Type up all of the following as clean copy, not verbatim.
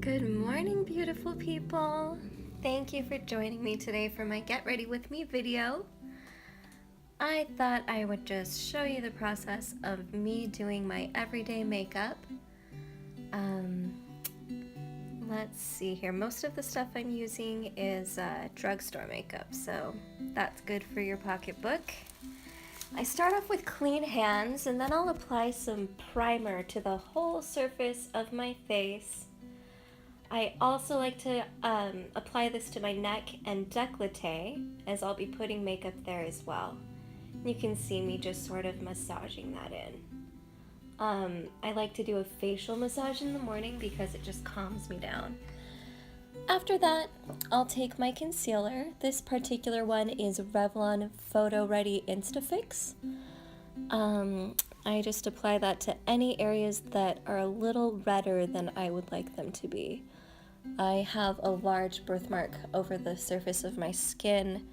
Good morning, beautiful people. Thank you for joining me today for my Get Ready With Me video. I thought I would just show you the process of me doing my everyday makeup. Let's see here. Most of the stuff I'm using is drugstore makeup, so that's good for your pocketbook. I start off with clean hands, and then I'll apply some primer to the whole surface of my face. I also like to apply this to my neck and décolleté, as I'll be putting makeup there as well. You can see me just sort of massaging that in. I like to do a facial massage in the morning because it just calms me down. After that, I'll take my concealer. This particular one is Revlon Photo Ready Instafix. I just apply that to any areas that are a little redder than I would like them to be. I have a large birthmark over the surface of my skin,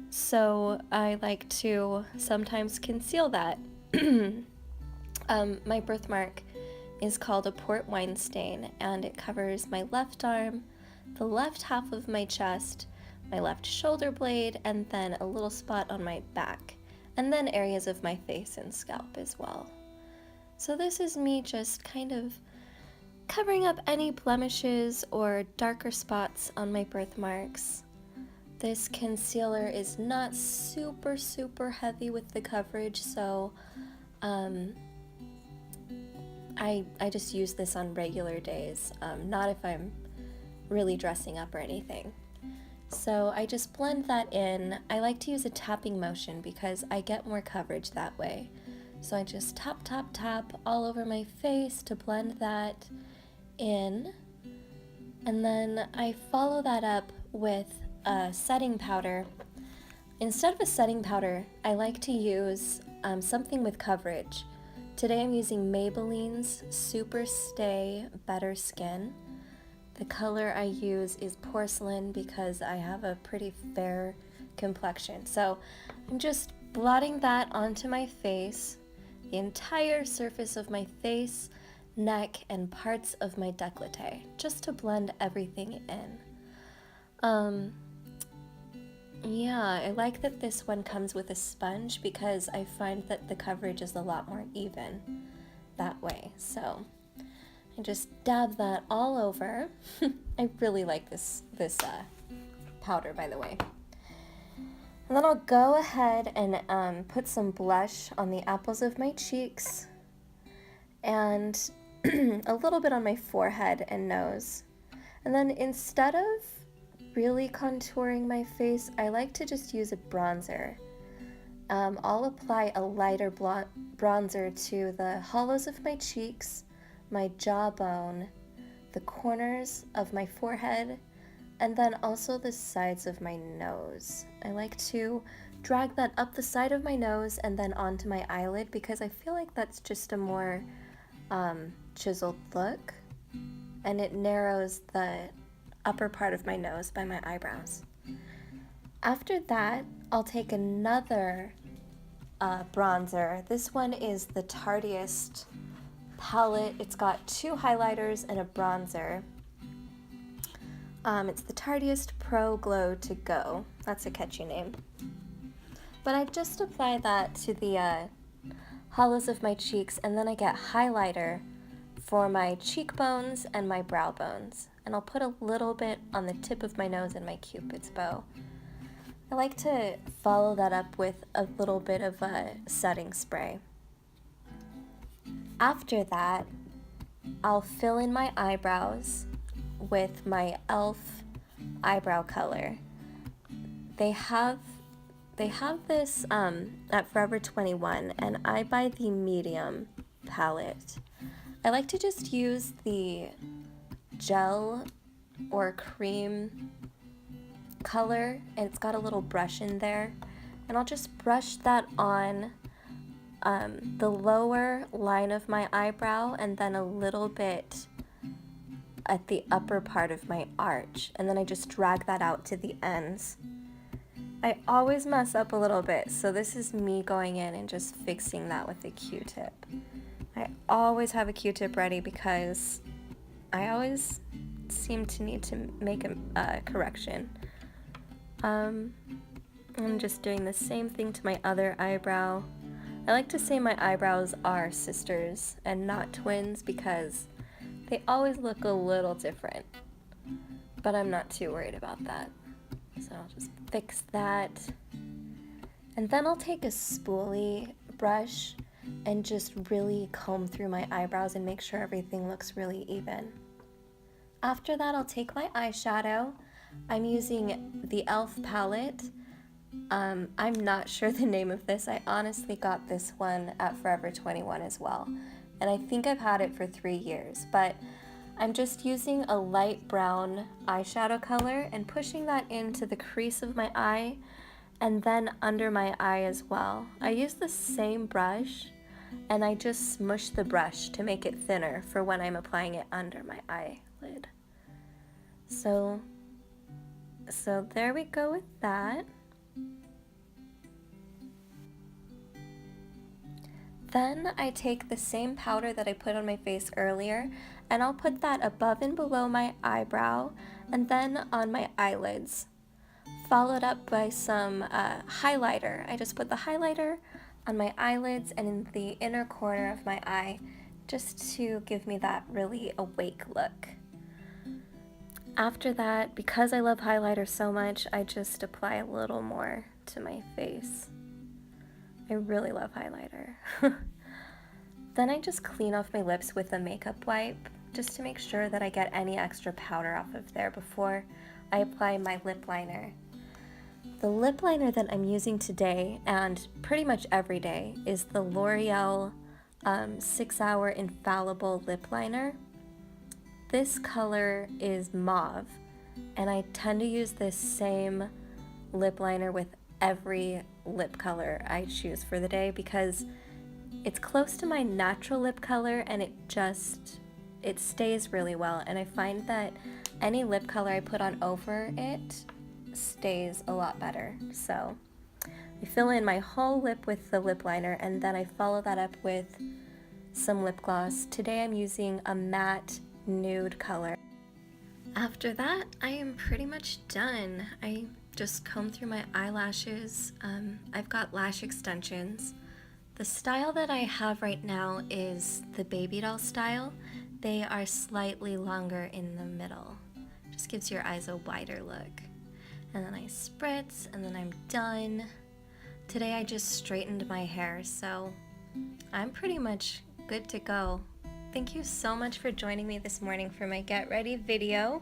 so I like to sometimes conceal that. My birthmark is called a port wine stain, and it covers my left arm, the left half of my chest, my left shoulder blade, and then a little spot on my back, and then areas of my face and scalp as well. So this is me just kind of covering up any blemishes or darker spots on my birthmarks. This concealer is not super heavy with the coverage, so I just use this on regular days, not if I'm really dressing up or anything. So I just blend that in. I like to use a tapping motion because I get more coverage that way. So I just tap all over my face to blend that in, and then I follow that up with a setting powder. Instead of a setting powder, I like to use something with coverage. Today I'm using Maybelline's Super Stay Better Skin. The color I use is porcelain because I have a pretty fair complexion. So I'm just blotting that onto my face, the entire surface of my face, neck, and parts of my décolleté, just to blend everything in. Yeah, I like that this one comes with a sponge because I find that the coverage is a lot more even that way. So I just dab that all over. I really like this powder, by the way. And then I'll go ahead and put some blush on the apples of my cheeks and a little bit on my forehead and nose. And then instead of really contouring my face, I like to just use a bronzer. I'll apply a lighter bronzer to the hollows of my cheeks, my jawbone, the corners of my forehead, and then also the sides of my nose. I like to drag that up the side of my nose and then onto my eyelid because I feel like that's just a more chiseled look, and it narrows the upper part of my nose by my eyebrows. After that, I'll take another bronzer. This one is the Tardiest palette. It's got two highlighters and a bronzer. It's the Tardiest Pro Glow to Go. That's a catchy name. But I just apply that to the hollows of my cheeks, and then I get highlighter for my cheekbones and my brow bones. And I'll put a little bit on the tip of my nose and my cupid's bow. I like to follow that up with a little bit of a setting spray. After that, I'll fill in my eyebrows with my e.l.f. eyebrow color. They have this at Forever 21, and I buy the medium palette. I like to just use the gel or cream color, and it's got a little brush in there, and I'll just brush that on the lower line of my eyebrow and then a little bit at the upper part of my arch, and then I just drag that out to the ends. I always mess up a little bit, so this is me going in and just fixing that with a Q-tip. I always have a Q-tip ready because I always seem to need to make a correction. I'm just doing the same thing to my other eyebrow. I like to say my eyebrows are sisters and not twins because they always look a little different, but I'm not too worried about that. So I'll just fix that. And then I'll take a spoolie brush and just really comb through my eyebrows and make sure everything looks really even. After that, I'll take my eyeshadow. I'm using the e.l.f. palette. I'm not sure the name of this. I honestly got this one at Forever 21 as well. And I think I've had it for 3 years, but I'm just using a light brown eyeshadow color and pushing that into the crease of my eye and then under my eye as well. I use the same brush and I just smush the brush to make it thinner for when I'm applying it under my eyelid. So there we go with that. Then I take the same powder that I put on my face earlier and I'll put that above and below my eyebrow and then on my eyelids, followed up by some highlighter. I just put the highlighter on my eyelids and in the inner corner of my eye just to give me that really awake look. After that, because I love highlighter so much, I just apply a little more to my face. I really love highlighter. Then I just clean off my lips with a makeup wipe just to make sure that I get any extra powder off of there before I apply my lip liner. The lip liner that I'm using today and pretty much every day is the L'Oreal 6 Hour Infallible Lip Liner. This color is mauve, and I tend to use this same lip liner with every lip color I choose for the day because it's close to my natural lip color and it stays really well, and I find that any lip color I put on over it stays a lot better. So I fill in my whole lip with the lip liner and then I follow that up with some lip gloss. Today I'm using a matte nude color. After that, I am pretty much done. I just comb through my eyelashes. I've got lash extensions. The style that I have right now is the baby doll style. They are slightly longer in the middle. Just gives your eyes a wider look. And then I spritz, and then I'm done. Today I just straightened my hair, so I'm pretty much good to go. Thank you so much for joining me this morning for my Get Ready video.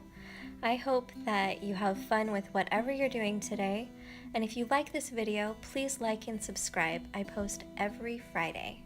I hope that you have fun with whatever you're doing today. And if you like this video, please like and subscribe. I post every Friday.